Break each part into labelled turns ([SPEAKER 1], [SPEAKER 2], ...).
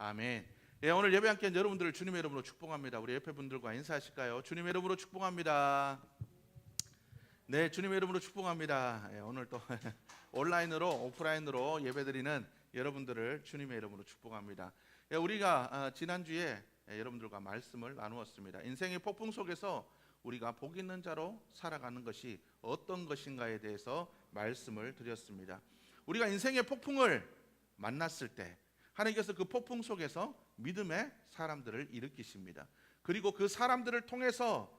[SPEAKER 1] 아멘. 예, 오늘 예배 함께 한 여러분들을 주님의 이름으로 축복합니다. 우리 옆에 분들과 인사하실까요? 주님의 이름으로 축복합니다. 네, 주님의 이름으로 축복합니다. 예, 오늘 또 온라인으로 오프라인으로 예배드리는 여러분들을 주님의 이름으로 축복합니다. 예, 우리가 지난주에 여러분들과 말씀을 나누었습니다. 인생의 폭풍 속에서 우리가 복 있는 자로 살아가는 것이 어떤 것인가에 대해서 말씀을 드렸습니다. 우리가 인생의 폭풍을 만났을 때 하나님께서 그 폭풍 속에서 믿음의 사람들을 일으키십니다. 그리고 그 사람들을 통해서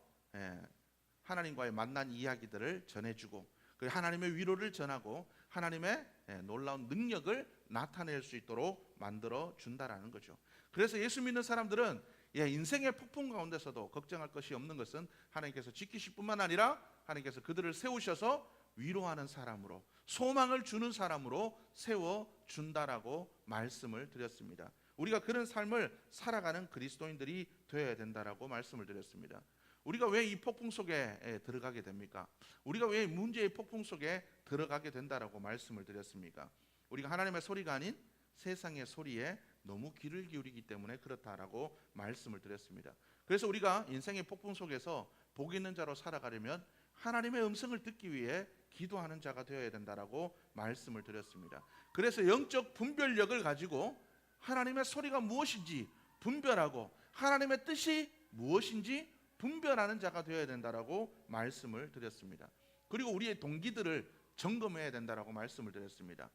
[SPEAKER 1] 하나님과의 만난 이야기들을 전해주고 그 하나님의 위로를 전하고 하나님의 놀라운 능력을 나타낼 수 있도록 만들어 준다라는 거죠. 그래서 예수 믿는 사람들은 인생의 폭풍 가운데서도 걱정할 것이 없는 것은 하나님께서 지키실 뿐만 아니라 하나님께서 그들을 세우셔서 위로하는 사람으로, 소망을 주는 사람으로 세워준다라고 말씀을 드렸습니다. 우리가 그런 삶을 살아가는 그리스도인들이 되어야 된다라고 말씀을 드렸습니다. 우리가 왜 이 폭풍 속에 들어가게 됩니까? 우리가 왜 문제의 폭풍 속에 들어가게 된다라고 말씀을 드렸습니까? 우리가 하나님의 소리가 아닌 세상의 소리에 너무 귀를 기울이기 때문에 그렇다라고 말씀을 드렸습니다. 그래서 우리가 인생의 폭풍 속에서 복 있는 자로 살아가려면 하나님의 음성을 듣기 위해 기도하는 자가 되어야 된다라고 말씀을 드렸습니다. 그래서 영적 분별력을 가지고 하나님의 소리가 무엇인지 분별하고 하나님의 뜻이 무엇인지 분별하는 자가 되어야 된다라고 말씀을 드렸습니다. 그리고 우리의 동기들을 점검해야 된다라고 말씀을 드렸습니다.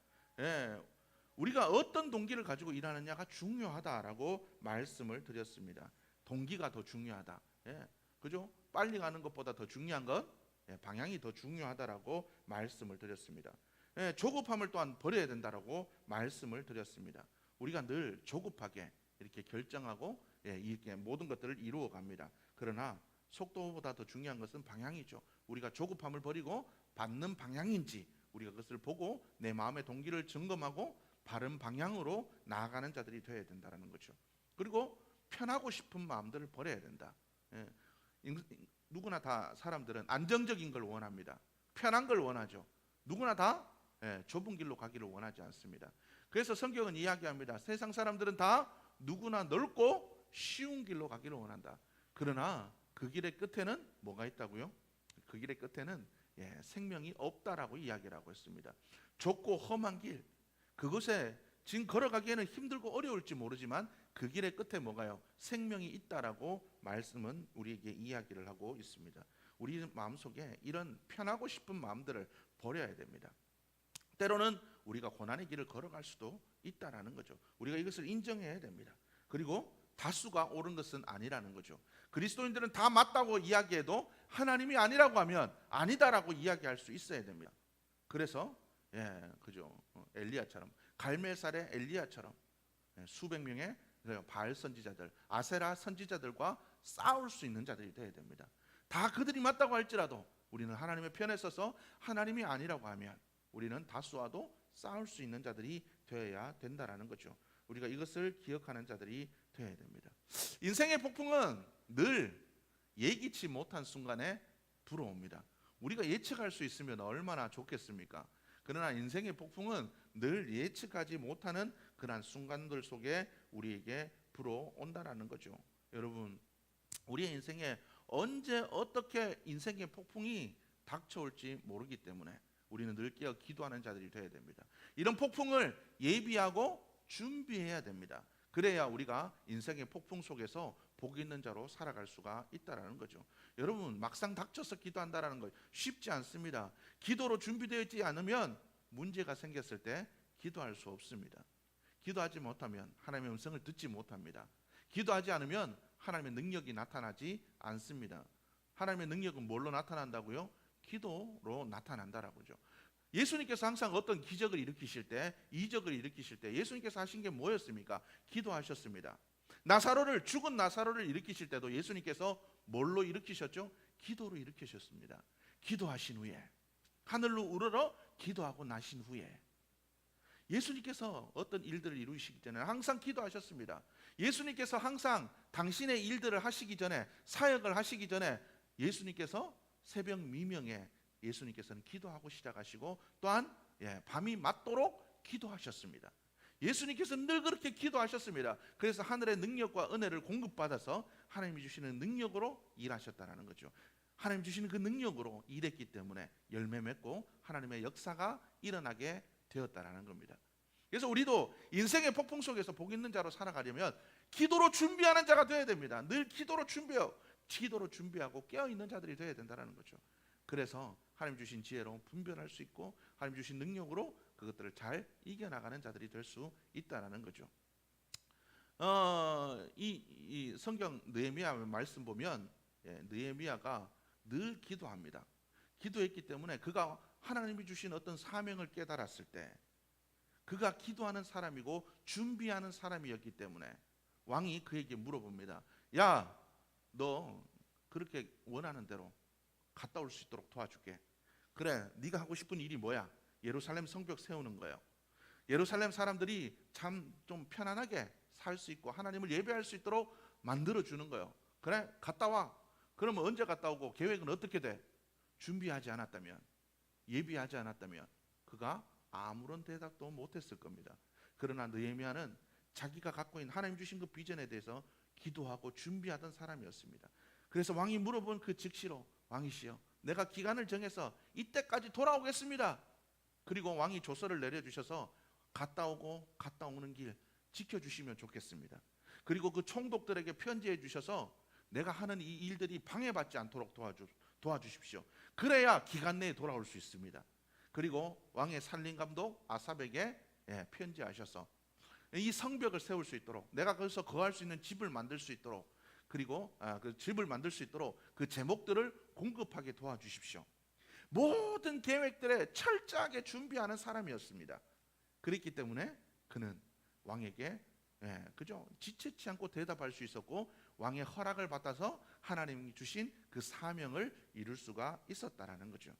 [SPEAKER 1] 우리가 어떤 동기를 가지고 일하느냐가 중요하다라고 말씀을 드렸습니다. 동기가 더 중요하다. 그죠? 빨리 가는 것보다 더 중요한 건 방향이 더 중요하다라고 말씀을 드렸습니다. 조급함을 또한 버려야 된다라고 말씀을 드렸습니다. 우리가 늘 조급하게 이렇게 결정하고 이렇게 모든 것들을 이루어 갑니다. 그러나 속도보다 더 중요한 것은 방향이죠. 우리가 조급함을 버리고 받는 방향인지 우리가 그것을 보고 내 마음의 동기를 점검하고 바른 방향으로 나아가는 자들이 되어야 된다는 거죠. 그리고 편하고 싶은 마음들을 버려야 된다. 누구나 다 사람들은 안정적인 걸 원합니다. 편한 걸 원하죠. 누구나 다 좁은 길로 가기를 원하지 않습니다. 그래서 성경은 이야기합니다. 세상 사람들은 다 누구나 넓고 쉬운 길로 가기를 원한다. 그러나 그 길의 끝에는 뭐가 있다고요? 그 길의 끝에는 생명이 없다라고 이야기를 하고 있습니다. 좁고 험한 길, 그곳에 지금 걸어가기에는 힘들고 어려울지 모르지만 그 길의 끝에 뭐가요? 생명이 있다라고 말씀은 우리에게 이야기를 하고 있습니다. 우리 마음속에 이런 편하고 싶은 마음들을 버려야 됩니다. 때로는 우리가 고난의 길을 걸어갈 수도 있다라는 거죠. 우리가 이것을 인정해야 됩니다. 그리고 다수가 옳은 것은 아니라는 거죠. 그리스도인들은 다 맞다고 이야기해도 하나님이 아니라고 하면 아니다라고 이야기할 수 있어야 됩니다. 그래서 그죠? 엘리야처럼 갈멜살의 엘리야처럼 수백 명의 바알 선지자들, 아세라 선지자들과 싸울 수 있는 자들이 되어야 됩니다. 다 그들이 맞다고 할지라도 우리는 하나님의 편에 서서 하나님이 아니라고 하면 우리는 다수와도 싸울 수 있는 자들이 되어야 된다라는 거죠. 우리가 이것을 기억하는 자들이 되어야 됩니다. 인생의 폭풍은 늘 예기치 못한 순간에 불어옵니다. 우리가 예측할 수 있으면 얼마나 좋겠습니까? 그러나 인생의 폭풍은 늘 예측하지 못하는 그러한 순간들 속에 우리에게 불어온다라는 거죠. 여러분, 우리의 인생에 언제 어떻게 인생의 폭풍이 닥쳐올지 모르기 때문에 우리는 늘 깨어 기도하는 자들이 되어야 됩니다. 이런 폭풍을 예비하고 준비해야 됩니다. 그래야 우리가 인생의 폭풍 속에서 복 있는 자로 살아갈 수가 있다라는 거죠. 여러분, 막상 닥쳐서 기도한다라는 거 쉽지 않습니다. 기도로 준비되어 있지 않으면 문제가 생겼을 때 기도할 수 없습니다. 기도하지 못하면 하나님의 음성을 듣지 못합니다. 기도하지 않으면 하나님의 능력이 나타나지 않습니다. 하나님의 능력은 뭘로 나타난다고요? 기도로 나타난다라고죠. 예수님께서 항상 어떤 기적을 일으키실 때, 이적을 일으키실 때 예수님께서 하신 게 뭐였습니까? 기도하셨습니다. 죽은 나사로를 일으키실 때도 예수님께서 뭘로 일으키셨죠? 기도로 일으키셨습니다. 기도하신 후에 하늘로 우러러 기도하고 나신 후에 예수님께서 어떤 일들을 이루시기 전에 항상 기도하셨습니다. 예수님께서 항상 당신의 일들을 하시기 전에, 사역을 하시기 전에 예수님께서 새벽 미명에 예수님께서는 기도하고 시작하시고 또한 밤이 맞도록 기도하셨습니다. 예수님께서 늘 그렇게 기도하셨습니다. 그래서 하늘의 능력과 은혜를 공급받아서 하나님이 주시는 능력으로 일하셨다는 거죠. 하나님 주시는 그 능력으로 일했기 때문에 열매 맺고 하나님의 역사가 일어나게 되었다는 겁니다. 그래서 우리도 인생의 폭풍 속에서 복 있는 자로 살아가려면 기도로 준비하는 자가 되어야 됩니다. 늘 기도로 준비하고 깨어있는 자들이 되어야 된다는 거죠. 그래서 하나님 주신 지혜로 분별할 수 있고 하나님 주신 능력으로 그것들을 잘 이겨나가는 자들이 될 수 있다는 거죠. 이 성경 느헤미야 말씀 보면 느헤미야가 늘 기도합니다. 기도했기 때문에 그가 하나님이 주신 어떤 사명을 깨달았을 때 그가 기도하는 사람이고 준비하는 사람이었기 때문에 왕이 그에게 물어봅니다. 야, 너 그렇게 원하는 대로 갔다 올 수 있도록 도와줄게. 그래, 네가 하고 싶은 일이 뭐야? 예루살렘 성벽 세우는 거예요. 예루살렘 사람들이 참 좀 편안하게 살 수 있고 하나님을 예배할 수 있도록 만들어 주는 거예요. 그래, 갔다 와. 그러면 언제 갔다 오고 계획은 어떻게 돼? 준비하지 않았다면, 예비하지 않았다면 그가 아무런 대답도 못했을 겁니다. 그러나 느헤미야는 자기가 갖고 있는 하나님 주신 그 비전에 대해서 기도하고 준비하던 사람이었습니다. 그래서 왕이 물어본 그 즉시로 왕이시여, 내가 기간을 정해서 이때까지 돌아오겠습니다. 그리고 왕이 조서를 내려주셔서 갔다 오는 길 지켜주시면 좋겠습니다. 그리고 그 총독들에게 편지해 주셔서 내가 하는 이 일들이 방해받지 않도록 도와주십시오. 그래야 기간 내에 돌아올 수 있습니다. 그리고 왕의 살림감독 아삽에게 편지하셔서 이 성벽을 세울 수 있도록, 내가 거기서 거할 수 있는 집을 만들 수 있도록, 그리고 그 집을 만들 수 있도록 그 제목들을 공급하게 도와주십시오. 모든 계획들에 철저하게 준비하는 사람이었습니다. 그렇기 때문에 그는 왕에게 그죠? 지체치 않고 대답할 수 있었고 왕의 허락을 받아서 하나님이 주신 그 사명을 이룰 수가 있었다라는 거죠.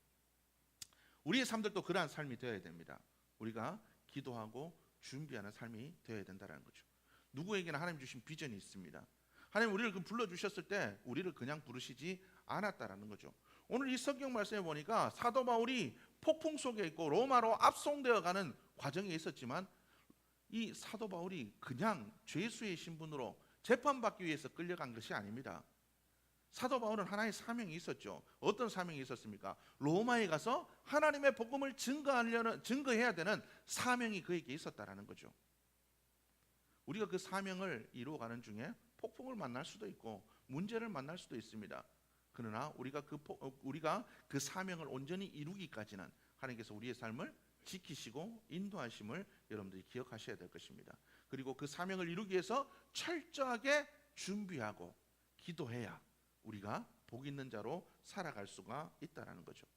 [SPEAKER 1] 우리의 삶들도 그러한 삶이 되어야 됩니다. 우리가 기도하고 준비하는 삶이 되어야 된다는 거죠. 누구에게나 하나님 주신 비전이 있습니다. 하나님 우리를 불러주셨을 때 우리를 그냥 부르시지 않았다라는 거죠. 오늘 이 성경 말씀에 보니까 사도 바울이 폭풍 속에 있고 로마로 압송되어 가는 과정에 있었지만 이 사도 바울이 그냥 죄수의 신분으로 재판받기 위해서 끌려간 것이 아닙니다. 사도 바울은 하나의 사명이 있었죠. 어떤 사명이 있었습니까? 로마에 가서 하나님의 복음을 증거해야 되는 사명이 그에게 있었다라는 거죠. 우리가 그 사명을 이루어가는 중에 폭풍을 만날 수도 있고 문제를 만날 수도 있습니다. 그러나 우리가 그 사명을 온전히 이루기까지는 하나님께서 우리의 삶을 지키시고 인도하심을 여러분들이 기억하셔야 될 것입니다. 그리고 그 사명을 이루기 위해서 철저하게 준비하고 기도해야 우리가 복 있는 자로 살아갈 수가 있다라는 거죠.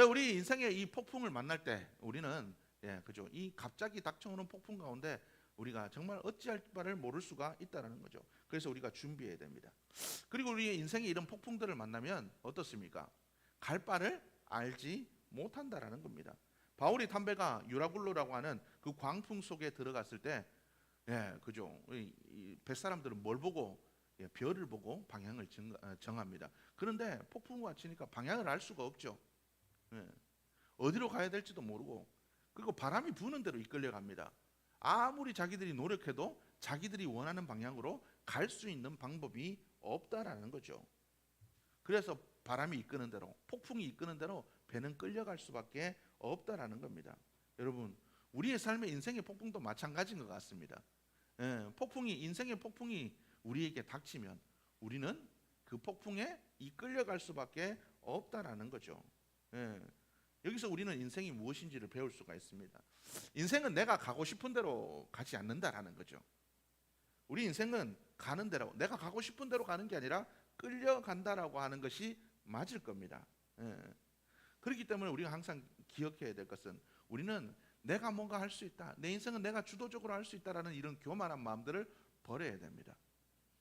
[SPEAKER 1] 우리 인생의 이 폭풍을 만날 때 우리는 그죠? 이 갑자기 닥쳐오는 폭풍 가운데 우리가 정말 어찌할 바를 모를 수가 있다라는 거죠. 그래서 우리가 준비해야 됩니다. 그리고 우리의 인생에 이런 폭풍들을 만나면 어떻습니까? 갈 바를 알지 못한다라는 겁니다. 바울이 담배가 유라굴로라고 하는 그 광풍 속에 들어갔을 때, 그죠? 이 뱃사람들은 뭘 보고 별을 보고 방향을 정합니다. 그런데 폭풍과 치니까 방향을 알 수가 없죠. 어디로 가야 될지도 모르고 그리고 바람이 부는 대로 이끌려갑니다. 아무리 자기들이 노력해도 자기들이 원하는 방향으로 갈 수 있는 방법이 없다라는 거죠. 그래서 바람이 이끄는 대로, 폭풍이 이끄는 대로 배는 끌려갈 수밖에 없다라는 겁니다. 여러분, 우리의 삶의 인생의 폭풍도 마찬가지인 것 같습니다. 인생의 폭풍이 우리에게 닥치면 우리는 그 폭풍에 이끌려갈 수밖에 없다라는 거죠. 여기서 우리는 인생이 무엇인지를 배울 수가 있습니다. 인생은 내가 가고 싶은 대로 가지 않는다라는 거죠. 우리 인생은 가는 대로, 내가 가고 싶은 대로 가는 게 아니라 끌려간다라고 하는 것이 맞을 겁니다. 그렇기 때문에 우리가 항상 기억해야 될 것은 우리는 내가 뭔가 할 수 있다, 내 인생은 내가 주도적으로 할 수 있다라는 이런 교만한 마음들을 버려야 됩니다.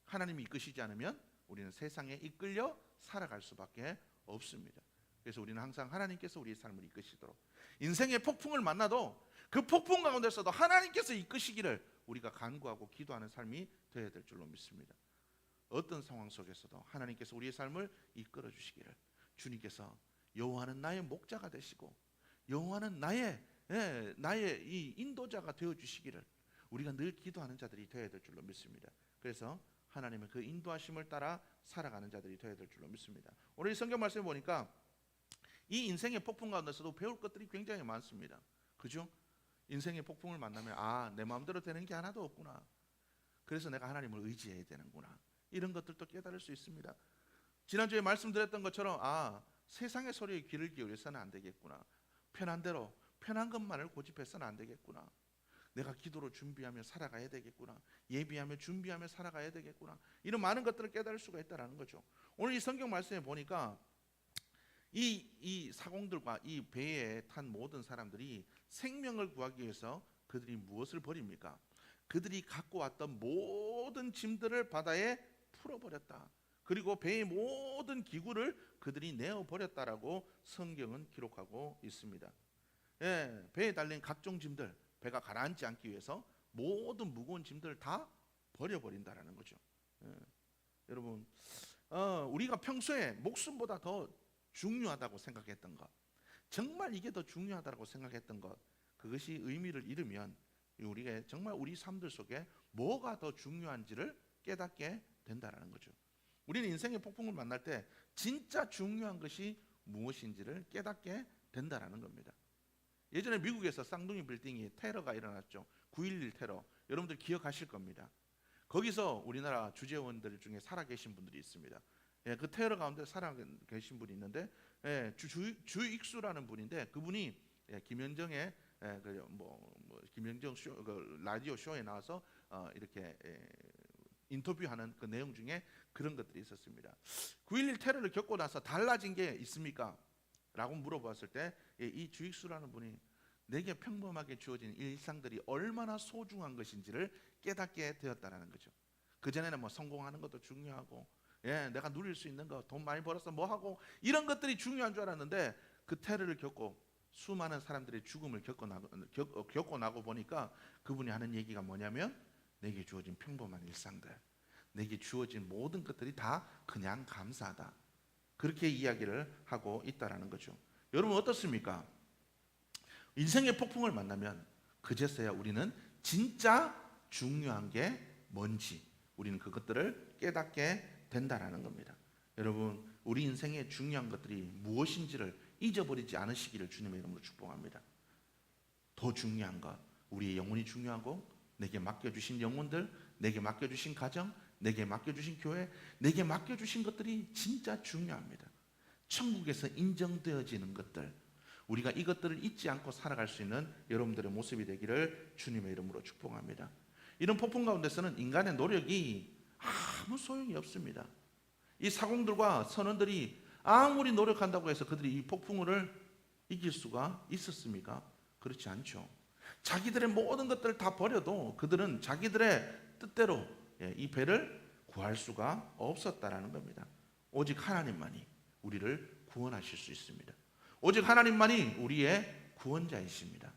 [SPEAKER 1] 하나님이 이끄시지 않으면 우리는 세상에 이끌려 살아갈 수밖에 없습니다. 그래서 우리는 항상 하나님께서 우리의 삶을 이끄시도록, 인생의 폭풍을 만나도 그 폭풍 가운데서도 하나님께서 이끄시기를 우리가 간구하고 기도하는 삶이 되어야 될 줄로 믿습니다. 어떤 상황 속에서도 하나님께서 우리의 삶을 이끌어 주시기를, 주님께서 여호와는 나의 목자가 되시고 여호와는 나의 나의 이 인도자가 되어 주시기를 우리가 늘 기도하는 자들이 되어야 될 줄로 믿습니다. 그래서 하나님의 그 인도하심을 따라 살아가는 자들이 되어야 될 줄로 믿습니다. 오늘 이 성경 말씀을 보니까 이 인생의 폭풍 가운데서도 배울 것들이 굉장히 많습니다. 그죠? 인생의 폭풍을 만나면 내 마음대로 되는 게 하나도 없구나. 그래서 내가 하나님을 의지해야 되는구나. 이런 것들도 깨달을 수 있습니다. 지난주에 말씀드렸던 것처럼 세상의 소리에 귀를 기울여서는 안 되겠구나. 편한 대로 편한 것만을 고집해서는 안 되겠구나. 내가 기도로 준비하며 살아가야 되겠구나. 예비하며 준비하며 살아가야 되겠구나. 이런 많은 것들을 깨달을 수가 있다는 거죠. 오늘 이 성경 말씀에 보니까 이 사공들과 이 배에 탄 모든 사람들이 생명을 구하기 위해서 그들이 무엇을 버립니까? 그들이 갖고 왔던 모든 짐들을 바다에 풀어버렸다. 그리고 배의 모든 기구를 그들이 내어버렸다라고 성경은 기록하고 있습니다. 배에 달린 각종 짐들, 배가 가라앉지 않기 위해서 모든 무거운 짐들을 다 버려버린다라는 거죠. 여러분, 우리가 평소에 목숨보다 더 중요하다고 생각했던 것, 정말 이게 더 중요하다고 생각했던 것, 그것이 의미를 잃으면 우리가 정말 우리 삶들 속에 뭐가 더 중요한지를 깨닫게 된다라는 거죠. 우리는 인생의 폭풍을 만날 때 진짜 중요한 것이 무엇인지를 깨닫게 된다라는 겁니다. 예전에 미국에서 쌍둥이 빌딩이 테러가 일어났죠. 9.11 테러. 여러분들 기억하실 겁니다. 거기서 우리나라 주재원들 중에 살아계신 분들이 있습니다. 그 테러 가운데 살아계신 분이 있는데 주익수라는 분인데 그분이 김현정의 김현정 쇼, 라디오 쇼에 나와서 이렇게 인터뷰하는 그 내용 중에 그런 것들이 있었습니다. 9.11 테러를 겪고 나서 달라진 게 있습니까? 라고 물어봤을 때 이 주익수라는 분이 내게 평범하게 주어진 일상들이 얼마나 소중한 것인지를 깨닫게 되었다는 거죠. 그전에는 성공하는 것도 중요하고 내가 누릴 수 있는 거, 돈 많이 벌어서 하고 이런 것들이 중요한 줄 알았는데 그 테러를 겪고 수많은 사람들의 죽음을 겪고 나고 보니까 그분이 하는 얘기가 뭐냐면 내게 주어진 평범한 일상들, 내게 주어진 모든 것들이 다 그냥 감사하다. 그렇게 이야기를 하고 있다라는 거죠. 여러분 어떻습니까? 인생의 폭풍을 만나면 그제서야 우리는 진짜 중요한 게 뭔지 우리는 그것들을 깨닫게 된다라는 겁니다. 여러분 우리 인생의 중요한 것들이 무엇인지를 잊어버리지 않으시기를 주님의 이름으로 축복합니다. 더 중요한 것, 우리의 영혼이 중요하고 내게 맡겨주신 영혼들, 내게 맡겨주신 가정, 내게 맡겨주신 교회, 내게 맡겨주신 것들이 진짜 중요합니다. 천국에서 인정되어지는 것들, 우리가 이것들을 잊지 않고 살아갈 수 있는 여러분들의 모습이 되기를 주님의 이름으로 축복합니다. 이런 폭풍 가운데서는 인간의 노력이 아무 소용이 없습니다. 이 사공들과 선원들이 아무리 노력한다고 해서 그들이 이 폭풍을 이길 수가 있었습니까? 그렇지 않죠. 자기들의 모든 것들을 다 버려도 그들은 자기들의 뜻대로 이 배를 구할 수가 없었다라는 겁니다. 오직 하나님만이 우리를 구원하실 수 있습니다. 오직 하나님만이 우리의 구원자이십니다.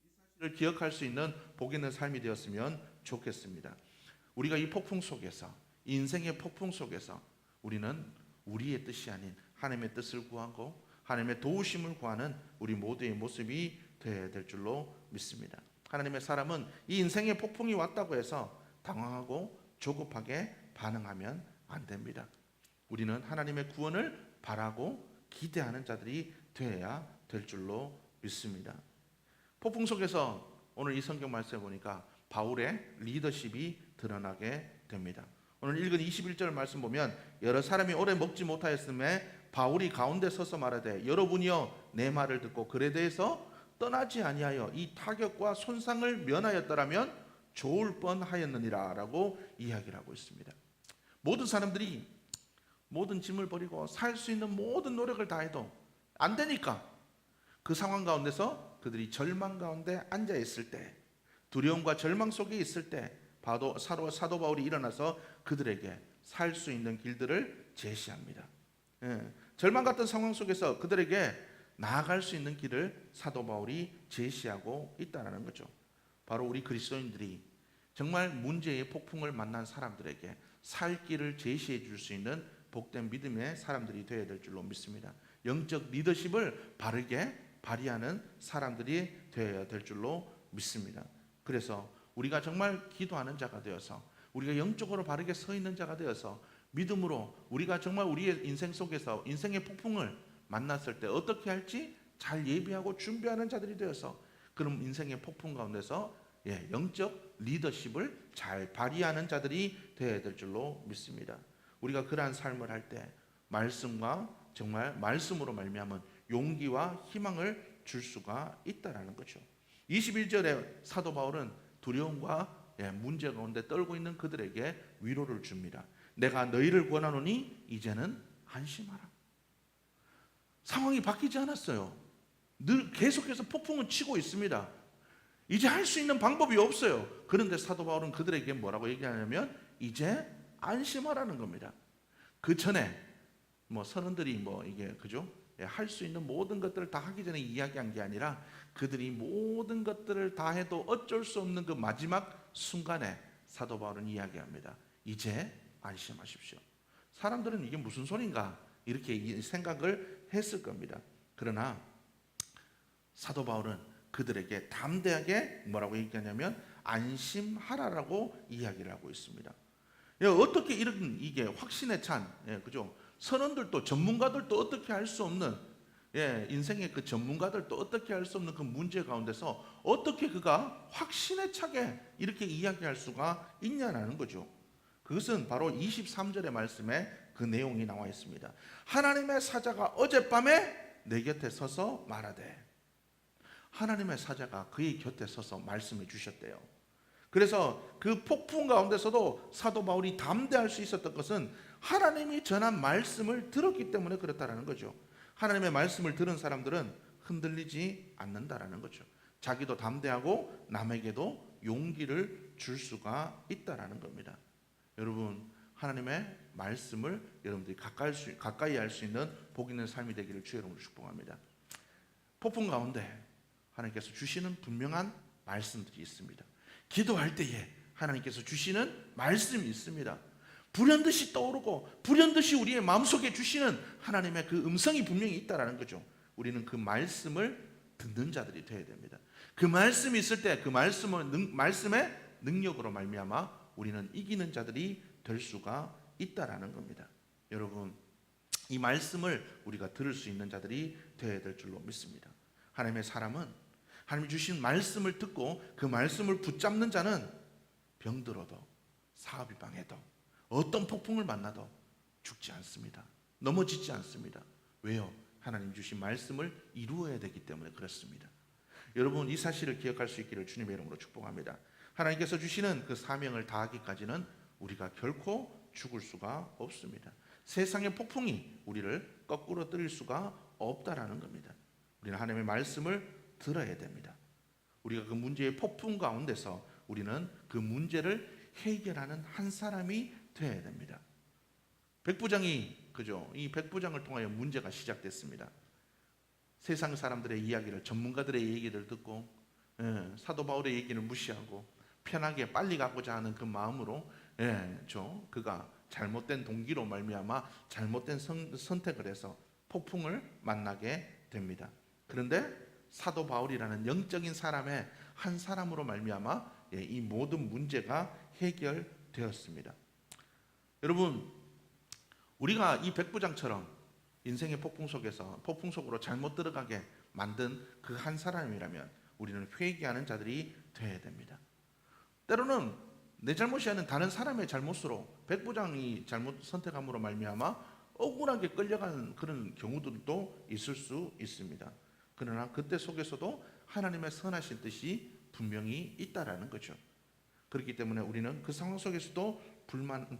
[SPEAKER 1] 이 사실을 기억할 수 있는 복 있는 삶이 되었으면 좋겠습니다. 우리가 이 폭풍 속에서, 이 인생의 폭풍 속에서 우리는 우리의 뜻이 아닌 하나님의 뜻을 구하고 하나님의 도우심을 구하는 우리 모두의 모습이 되어야 될 줄로 믿습니다. 하나님의 사람은 이 인생의 폭풍이 왔다고 해서 당황하고 조급하게 반응하면 안 됩니다. 우리는 하나님의 구원을 바라고 기대하는 자들이 되어야 될 줄로 믿습니다. 폭풍 속에서 오늘 이 성경 말씀에 보니까 바울의 리더십이 드러나게 됩니다. 오늘 읽은 21절 말씀 보면 여러 사람이 오래 먹지 못하였음에 바울이 가운데 서서 말하되 여러분이여 내 말을 듣고 글에 대해서 떠나지 아니하여 이 타격과 손상을 면하였더라면 좋을 뻔하였느니라 라고 이야기를 하고 있습니다. 모든 사람들이 모든 짐을 버리고 살 수 있는 모든 노력을 다해도 안 되니까 그 상황 가운데서 그들이 절망 가운데 앉아 있을 때, 두려움과 절망 속에 있을 때 사도 바울이 일어나서 그들에게 살 수 있는 길들을 제시합니다. 절망 같은 상황 속에서 그들에게 나아갈 수 있는 길을 사도 바울이 제시하고 있다는 거죠. 바로 우리 그리스도인들이 정말 문제의 폭풍을 만난 사람들에게 살 길을 제시해 줄 수 있는 복된 믿음의 사람들이 되어야 될 줄로 믿습니다. 영적 리더십을 바르게 발휘하는 사람들이 되어야 될 줄로 믿습니다. 그래서 우리가 정말 기도하는 자가 되어서, 우리가 영적으로 바르게 서 있는 자가 되어서, 믿음으로 우리가 정말 우리의 인생 속에서 인생의 폭풍을 만났을 때 어떻게 할지 잘 예비하고 준비하는 자들이 되어서, 그런 인생의 폭풍 가운데서 영적 리더십을 잘 발휘하는 자들이 되어야 될 줄로 믿습니다. 우리가 그러한 삶을 할 때 말씀과 정말 말씀으로 말미암은 용기와 희망을 줄 수가 있다라는 거죠. 21절에 사도 바울은 두려움과 문제 가운데 떨고 있는 그들에게 위로를 줍니다. 내가 너희를 권하노니 이제는 안심하라. 상황이 바뀌지 않았어요. 늘 계속해서 폭풍은 치고 있습니다. 이제 할 수 있는 방법이 없어요. 그런데 사도 바울은 그들에게 뭐라고 얘기하냐면 이제 안심하라는 겁니다. 그 전에 선원들이 이게 그죠? 할 수 있는 모든 것들을 다 하기 전에 이야기한 게 아니라 그들이 모든 것들을 다 해도 어쩔 수 없는 그 마지막 순간에 사도 바울은 이야기합니다. 이제 안심하십시오. 사람들은 이게 무슨 소린가 이렇게 생각을 했을 겁니다. 그러나 사도 바울은 그들에게 담대하게 뭐라고 얘기하냐면 안심하라라고 이야기를 하고 있습니다. 어떻게 이런 이게 확신에 찬 그죠? 선원들도 전문가들도 어떻게 할 수 없는 인생의 그 전문가들도 어떻게 할 수 없는 그 문제 가운데서 어떻게 그가 확신에 차게 이렇게 이야기할 수가 있냐는 거죠. 그것은 바로 23절의 말씀에 그 내용이 나와 있습니다. 하나님의 사자가 어젯밤에 내 곁에 서서 말하되, 하나님의 사자가 그의 곁에 서서 말씀해 주셨대요. 그래서 그 폭풍 가운데서도 사도 바울이 담대할 수 있었던 것은 하나님이 전한 말씀을 들었기 때문에 그렇다라는 거죠. 하나님의 말씀을 들은 사람들은 흔들리지 않는다라는 거죠. 자기도 담대하고 남에게도 용기를 줄 수가 있다라는 겁니다. 여러분, 하나님의 말씀을 여러분들이 가까이 할 수 있는 복 있는 삶이 되기를 주의 이름으로 축복합니다. 폭풍 가운데 하나님께서 주시는 분명한 말씀들이 있습니다. 기도할 때에 하나님께서 주시는 말씀이 있습니다. 불현듯이 떠오르고 불현듯이 우리의 마음속에 주시는 하나님의 그 음성이 분명히 있다라는 거죠. 우리는 그 말씀을 듣는 자들이 되어야 됩니다. 그 말씀이 있을 때 그 말씀의 능력으로 말미암아 우리는 이기는 자들이 될 수가 있다라는 겁니다. 여러분, 이 말씀을 우리가 들을 수 있는 자들이 되어야 될 줄로 믿습니다. 하나님의 사람은 하나님이 주신 말씀을 듣고 그 말씀을 붙잡는 자는 병들어도 사업이 망해도 어떤 폭풍을 만나도 죽지 않습니다. 넘어지지 않습니다. 왜요? 하나님 주신 말씀을 이루어야 되기 때문에 그렇습니다. 여러분, 이 사실을 기억할 수 있기를 주님의 이름으로 축복합니다. 하나님께서 주시는 그 사명을 다하기까지는 우리가 결코 죽을 수가 없습니다. 세상의 폭풍이 우리를 거꾸로 뜨릴 수가 없다라는 겁니다. 우리는 하나님의 말씀을 들어야 됩니다. 우리가 그 문제의 폭풍 가운데서 우리는 그 문제를 해결하는 한 사람이 되어야 됩니다. 백부장이 그죠? 이 백부장을 통하여 문제가 시작됐습니다. 세상 사람들의 이야기를, 전문가들의 얘기를 듣고 사도 바울의 얘기를 무시하고 편하게 빨리 가고자 하는 그 마음으로 그가 잘못된 동기로 말미암아 잘못된 선택을 해서 폭풍을 만나게 됩니다. 그런데 사도 바울이라는 영적인 사람의 한 사람으로 말미암아 이 모든 문제가 해결되었습니다. 여러분, 우리가 이 백부장처럼 인생의 폭풍 속으로 잘못 들어가게 만든 그 한 사람이라면 우리는 회개하는 자들이 되어야 됩니다. 때로는 내 잘못이 아닌 다른 사람의 잘못으로 백부장이 잘못 선택함으로 말미암아 억울하게 끌려가는 그런 경우들도 있을 수 있습니다. 그러나 그때 속에서도 하나님의 선하신 뜻이 분명히 있다라는 거죠. 그렇기 때문에 우리는 그 상황 속에서도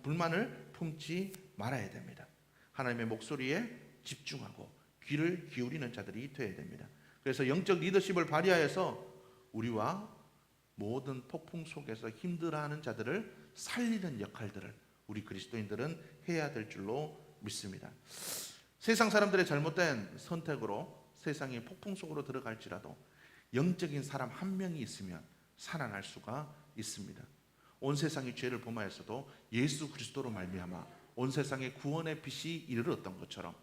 [SPEAKER 1] 불만을 품지 말아야 됩니다. 하나님의 목소리에 집중하고 귀를 기울이는 자들이 되어야 됩니다. 그래서 영적 리더십을 발휘하여서 우리와 모든 폭풍 속에서 힘들어하는 자들을 살리는 역할들을 우리 그리스도인들은 해야 될 줄로 믿습니다. 세상 사람들의 잘못된 선택으로 세상의 폭풍 속으로 들어갈지라도 영적인 사람 한 명이 있으면 살아날 수가 있습니다. 온 세상이 죄를 범하였어도 예수 그리스도로 말미암아 온 세상에 구원의 빛이 이르렀던 것처럼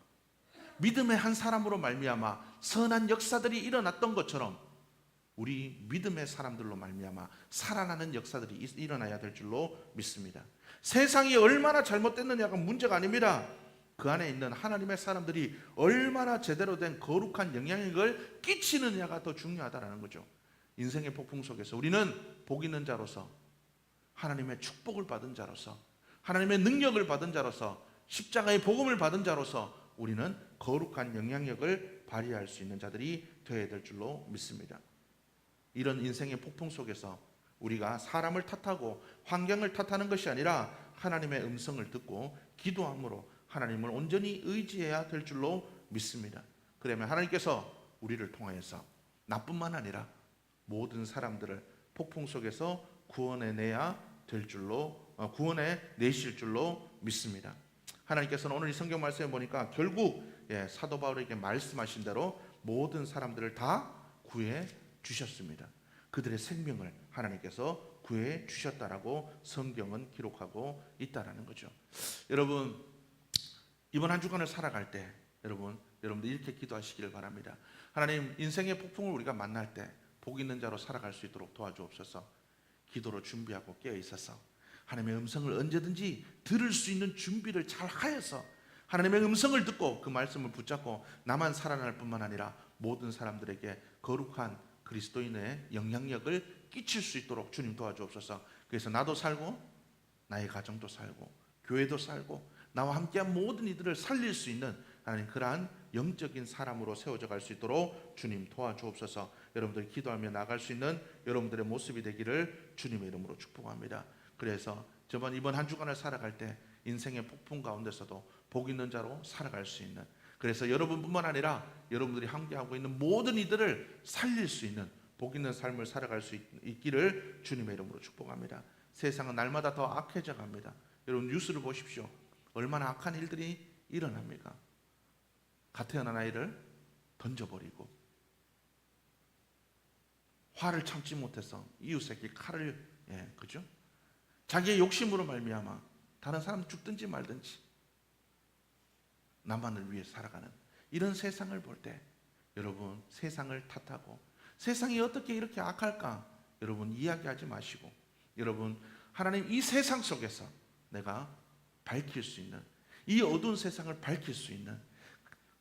[SPEAKER 1] 믿음의 한 사람으로 말미암아 선한 역사들이 일어났던 것처럼 우리 믿음의 사람들로 말미암아 살아나는 역사들이 일어나야 될 줄로 믿습니다. 세상이 얼마나 잘못됐느냐가 문제가 아닙니다. 그 안에 있는 하나님의 사람들이 얼마나 제대로 된 거룩한 영향력을 끼치느냐가 더 중요하다는 거죠. 인생의 폭풍 속에서 우리는 복 있는 자로서, 하나님의 축복을 받은 자로서, 하나님의 능력을 받은 자로서, 십자가의 복음을 받은 자로서 우리는 거룩한 영향력을 발휘할 수 있는 자들이 되어야 될 줄로 믿습니다. 이런 인생의 폭풍 속에서 우리가 사람을 탓하고 환경을 탓하는 것이 아니라 하나님의 음성을 듣고 기도함으로 하나님을 온전히 의지해야 될 줄로 믿습니다. 그러면 하나님께서 우리를 통하여서 나뿐만 아니라 모든 사람들을 폭풍 속에서 구원해 내실 줄로 믿습니다. 하나님께서는 오늘 이 성경 말씀에 보니까 결국 사도 바울에게 말씀하신 대로 모든 사람들을 다 구해 주셨습니다. 그들의 생명을 하나님께서 구해 주셨다라고 성경은 기록하고 있다라는 거죠. 여러분, 이번 한 주간을 살아갈 때 여러분들 이렇게 기도하시기를 바랍니다. 하나님, 인생의 폭풍을 우리가 만날 때 복 있는 자로 살아갈 수 있도록 도와주옵소서. 기도로 준비하고 깨어 있어서 하나님의 음성을 언제든지 들을 수 있는 준비를 잘 하여서 하나님의 음성을 듣고 그 말씀을 붙잡고 나만 살아날 뿐만 아니라 모든 사람들에게 거룩한 그리스도인의 영향력을 끼칠 수 있도록 주님 도와주옵소서. 그래서 나도 살고 나의 가정도 살고 교회도 살고 나와 함께한 모든 이들을 살릴 수 있는 하나님 그러한 영적인 사람으로 세워져 갈 수 있도록 주님 도와주옵소서. 여러분들이 기도하며 나갈 수 있는 여러분들의 모습이 되기를 주님의 이름으로 축복합니다. 그래서 이번 한 주간을 살아갈 때 인생의 폭풍 가운데서도 복 있는 자로 살아갈 수 있는, 그래서 여러분뿐만 아니라 여러분들이 함께하고 있는 모든 이들을 살릴 수 있는 복 있는 삶을 살아갈 수 있기를 주님의 이름으로 축복합니다. 세상은 날마다 더 악해져 갑니다. 여러분 뉴스를 보십시오. 얼마나 악한 일들이 일어납니까? 갓 태어난 아이를 던져버리고 화를 참지 못해서 이웃에게 칼을 그죠? 자기의 욕심으로 말미암아 다른 사람 죽든지 말든지 나만을 위해 살아가는 이런 세상을 볼 때 여러분 세상을 탓하고 세상이 어떻게 이렇게 악할까 여러분 이야기하지 마시고 여러분 하나님 이 세상 속에서 내가 밝힐 수 있는 이 어두운 세상을 밝힐 수 있는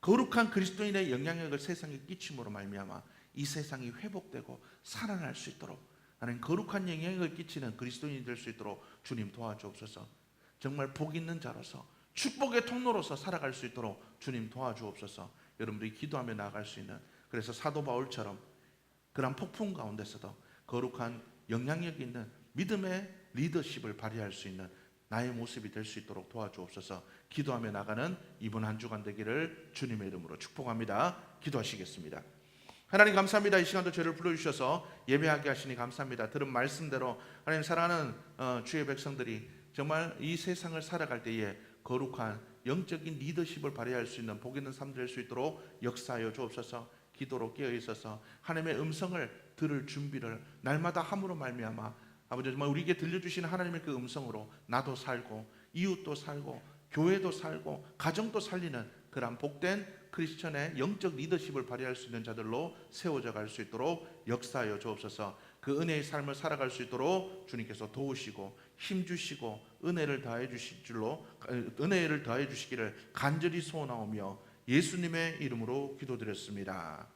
[SPEAKER 1] 거룩한 그리스도인의 영향력을 세상에 끼침으로 말미암아 이 세상이 회복되고 살아날 수 있도록 하나님 거룩한 영향력을 끼치는 그리스도인이 될 수 있도록 주님 도와주옵소서. 정말 복 있는 자로서 축복의 통로로서 살아갈 수 있도록 주님 도와주옵소서. 여러분들이 기도하며 나아갈 수 있는, 그래서 사도 바울처럼 그런 폭풍 가운데서도 거룩한 영향력 있는 믿음의 리더십을 발휘할 수 있는 나의 모습이 될 수 있도록 도와주옵소서. 기도하며 나가는 이번 한 주간 되기를 주님의 이름으로 축복합니다. 기도하시겠습니다. 하나님 감사합니다. 이 시간도 저를 불러주셔서 예배하게 하시니 감사합니다. 들은 말씀대로 하나님 사랑하는 주의 백성들이 정말 이 세상을 살아갈 때에 거룩한 영적인 리더십을 발휘할 수 있는 복 있는 삶 될 수 있도록 역사하여 주옵소서. 기도로 깨어 있어서 하나님의 음성을 들을 준비를 날마다 함으로 말미암아 아버지 정말 우리에게 들려주시는 하나님의 그 음성으로 나도 살고 이웃도 살고 교회도 살고 가정도 살리는 그런 복된 크리스천의 영적 리더십을 발휘할 수 있는 자들로 세워져 갈 수 있도록 역사하여 주옵소서. 그 은혜의 삶을 살아갈 수 있도록 주님께서 도우시고 힘주시고 은혜를 더해 주시기를 간절히 소원하오며 예수님의 이름으로 기도드렸습니다.